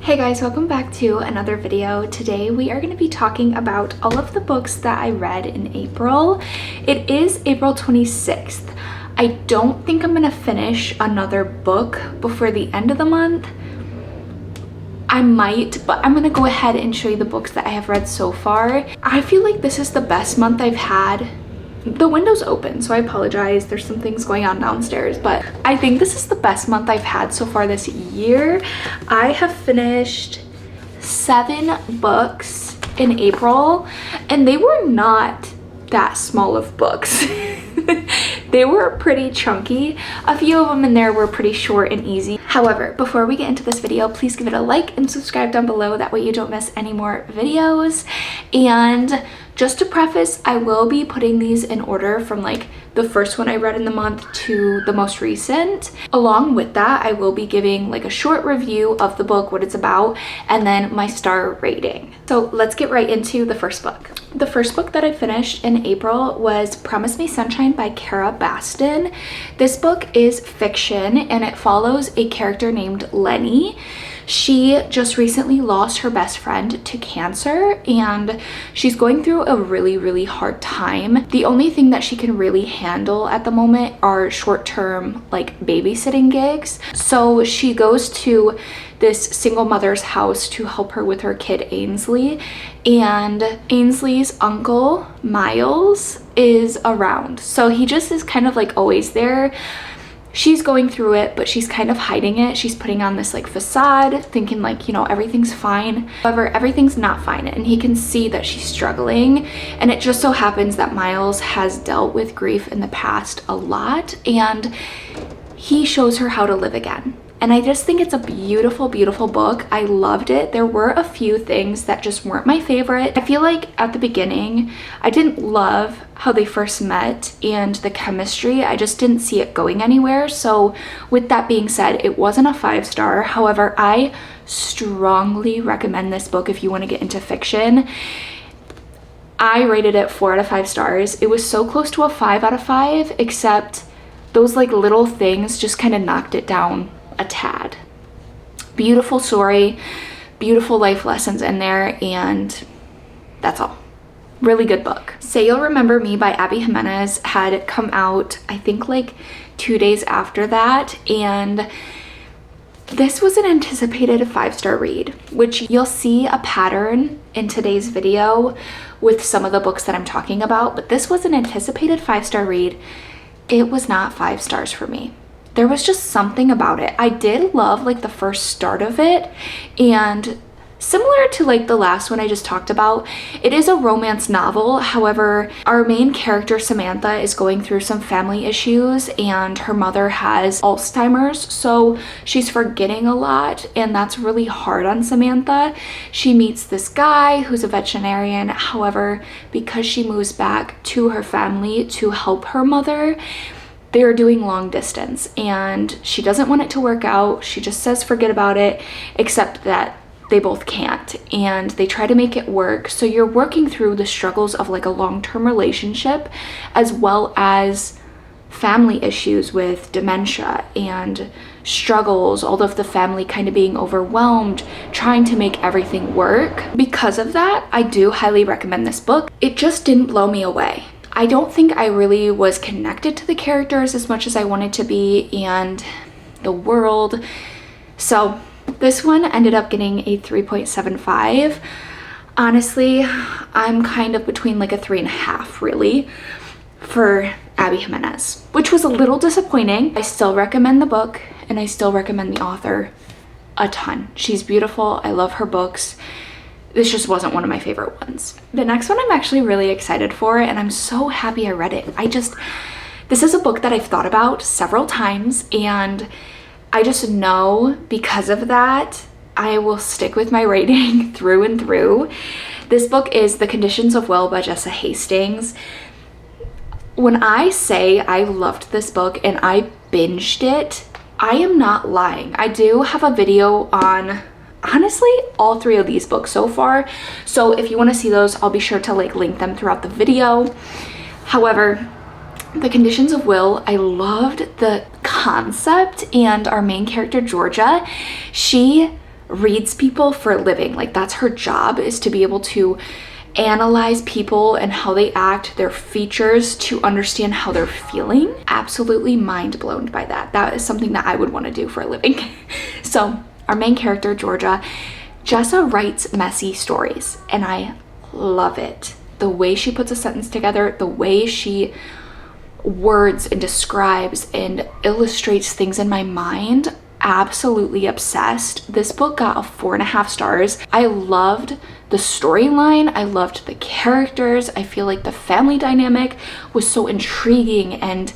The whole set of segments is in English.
Hey guys, welcome back to another video. Today we are going to be talking about all of the books that I read in April. It is April 26th. I don't think I'm going to finish another book before the end of the month. I might, but I'm going to go ahead and show you the books that I have read so far. I feel like this is the best month I've had. The window's open, so I apologize. There's some things going on downstairs, but I think this is the best month I've had so far this year. I have finished 7 books in April, and they were not that small of books. They were pretty chunky. A few of them in there were pretty short and easy. However, before we get into this video, please give it a like and subscribe down below. That way you don't miss any more videos. And just to preface, I will be putting these in order from like the first one I read in the month to the most recent. Along with that, I will be giving like a short review of the book, what it's about, and then my star rating. So let's get right into the first book. The first book that I finished in April was Promise Me Sunshine by Kara Baston. This book is fiction and it follows a character named Lenny. She just recently lost her best friend to cancer and she's going through a really hard time. The only thing that she can really handle at the moment are short-term like babysitting gigs. So she goes to this single mother's house to help her with her kid Ainsley, and Ainsley's uncle Miles is around. So he just is kind of like always there. She's going through it, but she's kind of hiding it. She's putting on this like facade, thinking like, you know, everything's fine. However, everything's not fine, and he can see that she's struggling. And it just so happens that Miles has dealt with grief in the past a lot, and he shows her how to live again. And I just think it's a beautiful book. I loved it. There were a few things that just weren't my favorite. I feel like at the beginning, I didn't love how they first met and the chemistry. I just didn't see it going anywhere. So with that being said, it wasn't a 5-star. However, I strongly recommend this book if you want to get into fiction. I rated it 4 out of 5 stars. It was so close to a 5 out of 5, except those like little things just kind of knocked it down a tad. Beautiful story, beautiful life lessons in there, and that's all. Really good book. Say You'll Remember Me by Abby Jimenez had come out, I think like 2 days after that, and this was an anticipated 5-star read, which you'll see a pattern in today's video with some of the books that I'm talking about, but this was an anticipated 5-star read. It was not 5 stars for me. There was just something about it. I did love like the first start of it, and similar to like the last one I just talked about, it is a romance novel. However, our main character Samantha is going through some family issues, and her mother has Alzheimer's, so she's forgetting a lot, and that's really hard on Samantha. She meets this guy who's a veterinarian. However, because she moves back to her family to help her mother, they are doing long distance, and she doesn't want it to work out. She just says forget about it, except that they both can't, and they try to make it work. So you're working through the struggles of like a long-term relationship, as well as family issues with dementia and struggles, all of the family kind of being overwhelmed, trying to make everything work. Because of that, I do highly recommend this book. It just didn't blow me away. I don't think I really was connected to the characters as much as I wanted to be and the world. So this one ended up getting a 3.75. Honestly, I'm kind of between like a 3.5 really for Abby Jimenez, which was a little disappointing. I still recommend the book, and I still recommend the author a ton. She's beautiful. I love her books. This just wasn't one of my favorite ones. The next one I'm actually really excited for, and I'm so happy I read it. This is a book that I've thought about several times, and I just know because of that, I will stick with my rating through and through. This book is The Conditions of Will by Jessa Hastings. When I say I loved this book and I binged it, I am not lying. I do have a video on honestly all 3 of these books so far, so if you want to see those, I'll be sure to like link them throughout the video. However, The Conditions of Will, I loved the concept, and our main character Georgia, she reads people for a living. Like, that's her job, is to be able to analyze people and how they act, their features, to understand how they're feeling. Absolutely mind blown by that. That is something that I would want to do for a living. So our main character, Georgia, Jessa writes messy stories, and I love it. The way she puts a sentence together, the way she words and describes and illustrates things in my mind, absolutely obsessed. This book got a 4.5 stars. I loved the storyline. I loved the characters. I feel like the family dynamic was so intriguing and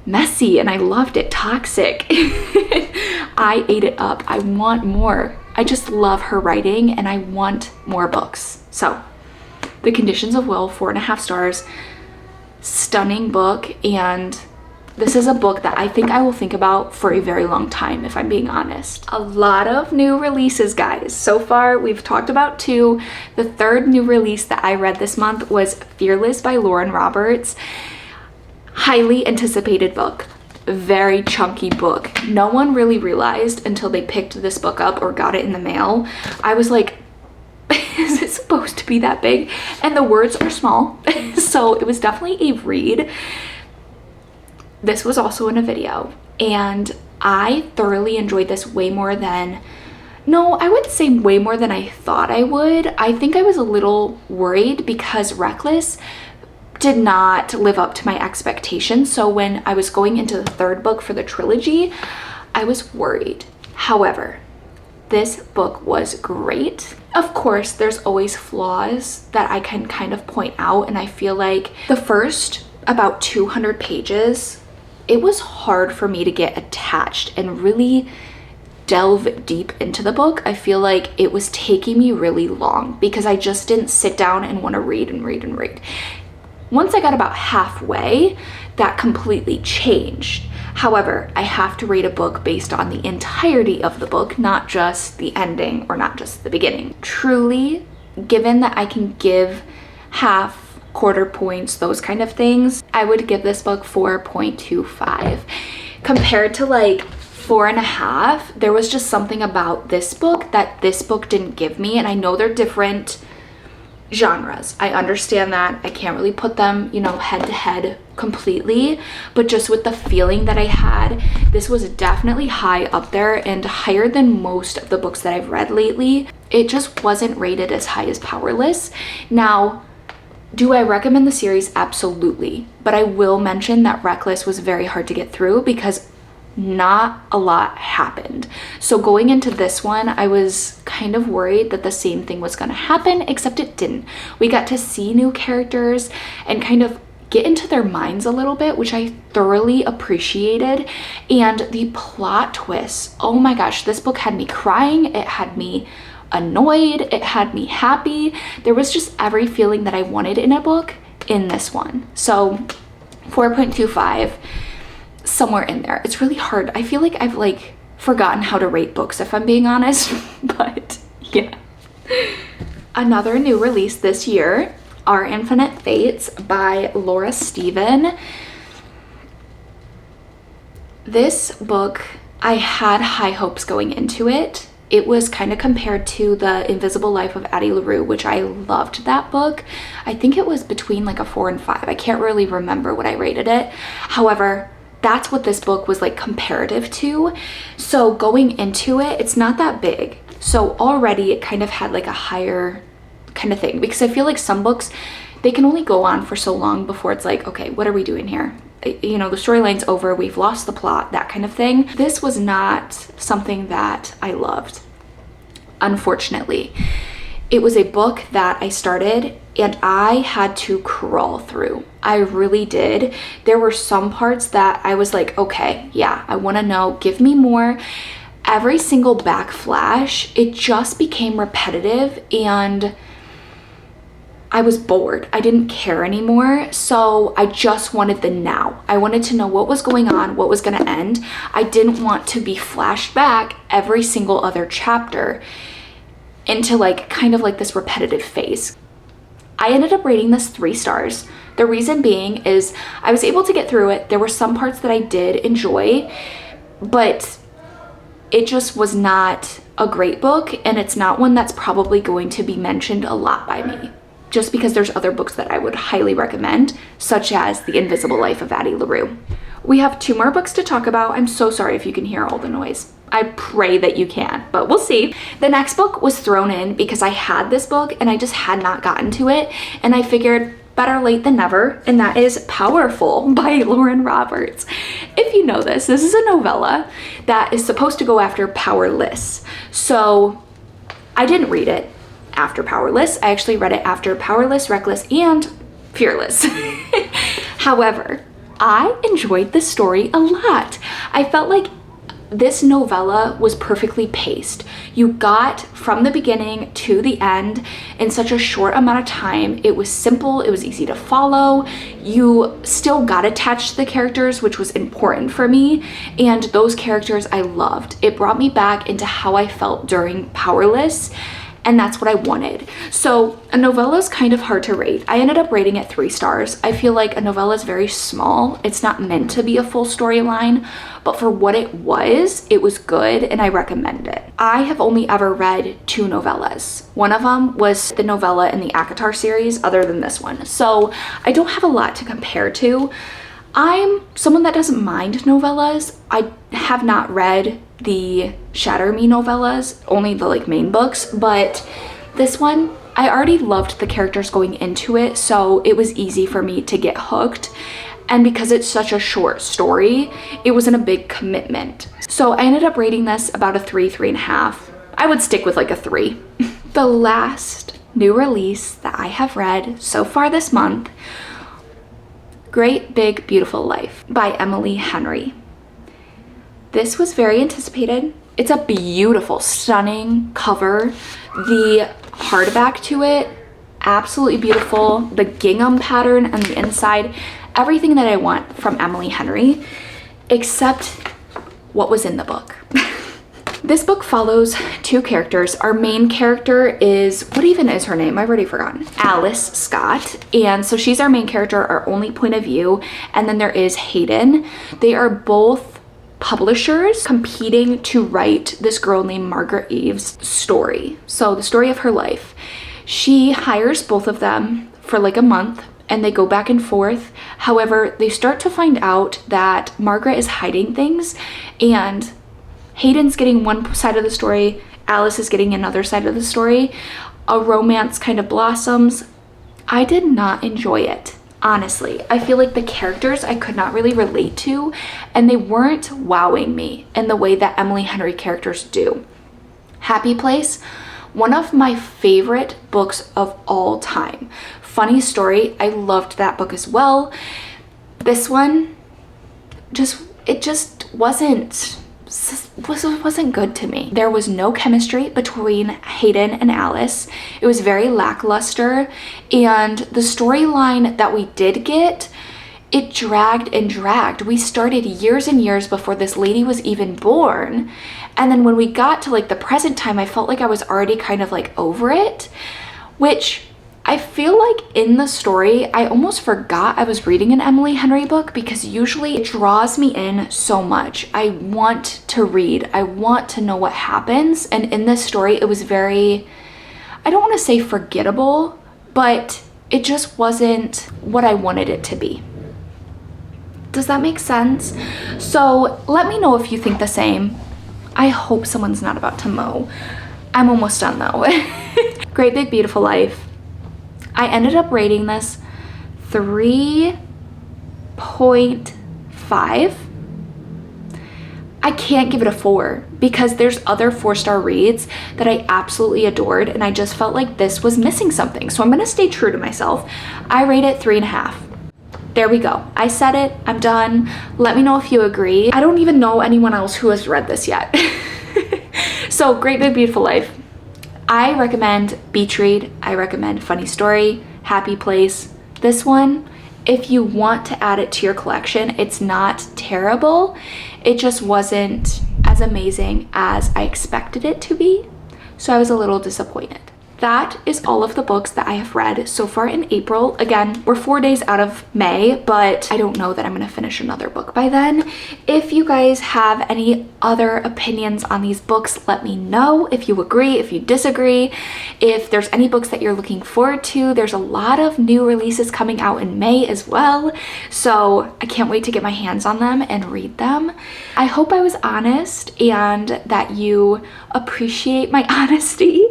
messy, and I loved it. Toxic. I ate it up. I want more. I just love her writing, and I want more books. So The Conditions of Will, 4.5 stars. Stunning book, and this is a book that I think I will think about for a very long time, if I'm being honest. A lot of new releases, guys. So far, we've talked about 2. The third new release that I read this month was Fearless by Lauren Roberts. Highly anticipated book. Very chunky book. No one really realized until they picked this book up or got it in the mail. I was like, is it supposed to be that big? And the words are small. So it was definitely a read. This was also in a video, and I thoroughly enjoyed this way more than, no, I would say way more than I thought I would. I think I was a little worried because Reckless did not live up to my expectations. So when I was going into the third book for the trilogy, I was worried. However, this book was great. Of course, there's always flaws that I can kind of point out, and I feel like the first about 200 pages, it was hard for me to get attached and really delve deep into the book. I feel like it was taking me really long because I just didn't sit down and want to read and read and read. Once I got about halfway, that completely changed. However, I have to rate a book based on the entirety of the book, not just the ending or not just the beginning. Truly, given that I can give half, quarter points, those kind of things, I would give this book 4.25. Compared to like 4.5, there was just something about this book that this book didn't give me. And I know they're different genres. I understand that. I can't really put them, you know, head to head completely, but just with the feeling that I had, this was definitely high up there and higher than most of the books that I've read lately. It just wasn't rated as high as Powerless. Now, do I recommend the series? Absolutely. But I will mention that Reckless was very hard to get through because not a lot happened. So going into this one, I was kind of worried that the same thing was going to happen, except it didn't. We got to see new characters and kind of get into their minds a little bit, which I thoroughly appreciated. And the plot twists, oh my gosh, this book had me crying. It had me annoyed, it had me happy. There was just every feeling that I wanted in a book in this one. So 4.25, somewhere in there. It's really hard. I feel like I've like forgotten how to rate books, if I'm being honest. But yeah. Another new release this year, Our Infinite Fates by Laura Stephen. This book, I had high hopes going into it. It was kind of compared to The Invisible Life of Addie LaRue, which I loved that book. I think it was between like a 4 and 5. I can't really remember what I rated it. However, that's what this book was like comparative to. So going into it, it's not that big. So already it kind of had like a higher kind of thing, because I feel like some books, they can only go on for so long before it's like, okay, what are we doing here? You know, the storyline's over, we've lost the plot, that kind of thing. This was not something that I loved, unfortunately. It was a book that I started and I had to crawl through. I really did. There were some parts that I was like, okay, yeah, I want to know, give me more. Every single backflash, it just became repetitive and I was bored. I didn't care anymore. So I just wanted the now. I wanted to know what was going on, what was going to end. I didn't want to be flashed back every single other chapter into like kind of like this repetitive phase. I ended up rating this 3 stars. The reason being is I was able to get through it. There were some parts that I did enjoy, but it just was not a great book, and it's not one that's probably going to be mentioned a lot by me, just because there's other books that I would highly recommend, such as The Invisible Life of Addie LaRue. We have 2 more books to talk about. I'm so sorry if you can hear all the noise. I pray that you can, but we'll see. The next book was thrown in because I had this book and I just had not gotten to it, and I figured better late than never, and that is Powerful by Lauren Roberts. If you know this is a novella that is supposed to go after Powerless. So I didn't read it after Powerless. I actually read it after Powerless, Reckless, and Fearless. However, I enjoyed the story a lot. I felt like this novella was perfectly paced. You got from the beginning to the end in such a short amount of time. It was simple, it was easy to follow. You still got attached to the characters, which was important for me, and those characters I loved. It brought me back into how I felt during Powerless, and that's what I wanted. So a novella is kind of hard to rate. I ended up rating it 3 stars. I feel like a novella is very small. It's not meant to be a full storyline, but for what it was good, and I recommend it. I have only ever read 2 novellas. One of them was the novella in the ACOTAR series, other than this one. So I don't have a lot to compare to. I'm someone that doesn't mind novellas. I have not read the Shatter Me novellas, only the main books, but this one, I already loved the characters going into it, so it was easy for me to get hooked. And because it's such a short story, it wasn't a big commitment. So I ended up rating this about a 3, 3.5. I would stick with a 3. The last new release that I have read so far this month, Great Big Beautiful Life by Emily Henry. This was very anticipated. It's a beautiful, stunning cover. The hardback to it, absolutely beautiful. The gingham pattern on the inside, everything that I want from Emily Henry, except what was in the book. This book follows 2 characters. Our main character is, what even is her name? I've already forgotten. Alice Scott. And so she's our main character, our only point of view. And then there is Hayden. They are both publishers competing to write this girl named Margaret Eve's story. So the story of her life. She hires both of them for a month, and they go back and forth. However, they start to find out that Margaret is hiding things, and Hayden's getting one side of the story, Alice is getting another side of the story. A romance kind of blossoms. I did not enjoy it. Honestly, I feel like the characters I could not really relate to, and they weren't wowing me in the way that Emily Henry characters do. Happy Place, one of my favorite books of all time. Funny story, I loved that book as well. This one, it just wasn't good to me. There was no chemistry between Hayden and Alice. It was very lackluster, and the storyline that we did get, it dragged and dragged. We started years and years before this lady was even born, and then when we got to the present time, I felt like I was already kind of over it, which I feel like in the story, I almost forgot I was reading an Emily Henry book, because usually it draws me in so much. I want to read. I want to know what happens. And in this story, it was very, I don't want to say forgettable, but it just wasn't what I wanted it to be. Does that make sense? So let me know if you think the same. I hope someone's not about to mow. I'm almost done though. Great Big Beautiful Life. I ended up rating this 3.5. I can't give it a 4 because there's other 4-star reads that I absolutely adored, and I just felt like this was missing something. So I'm gonna stay true to myself. I rate it 3.5. There we go. I said it, I'm done. Let me know if you agree. I don't even know anyone else who has read this yet. So Great Big Beautiful Life. I recommend Beach Read. I recommend Funny Story, Happy Place. This one, if you want to add it to your collection, it's not terrible. It just wasn't as amazing as I expected it to be. So I was a little disappointed. that is all of the books that I have read so far in April. Again, we're 4 days out of May, but I don't know that I'm gonna finish another book by then. If you guys have any other opinions on these books, let me know. If you agree, if you disagree, if there's any books that you're looking forward to. There's a lot of new releases coming out in May as well, so I can't wait to get my hands on them and read them. I hope I was honest and that you appreciate my honesty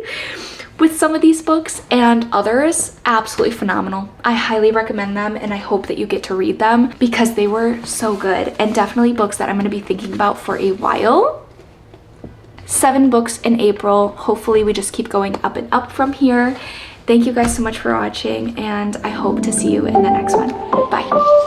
with some of these books, and others absolutely phenomenal. I highly recommend them, and I hope that you get to read them because they were so good, and definitely books that I'm going to be thinking about for a while. 7 books in April. Hopefully we just keep going up and up from here. Thank you guys so much for watching, and I hope to see you in the next one. Bye.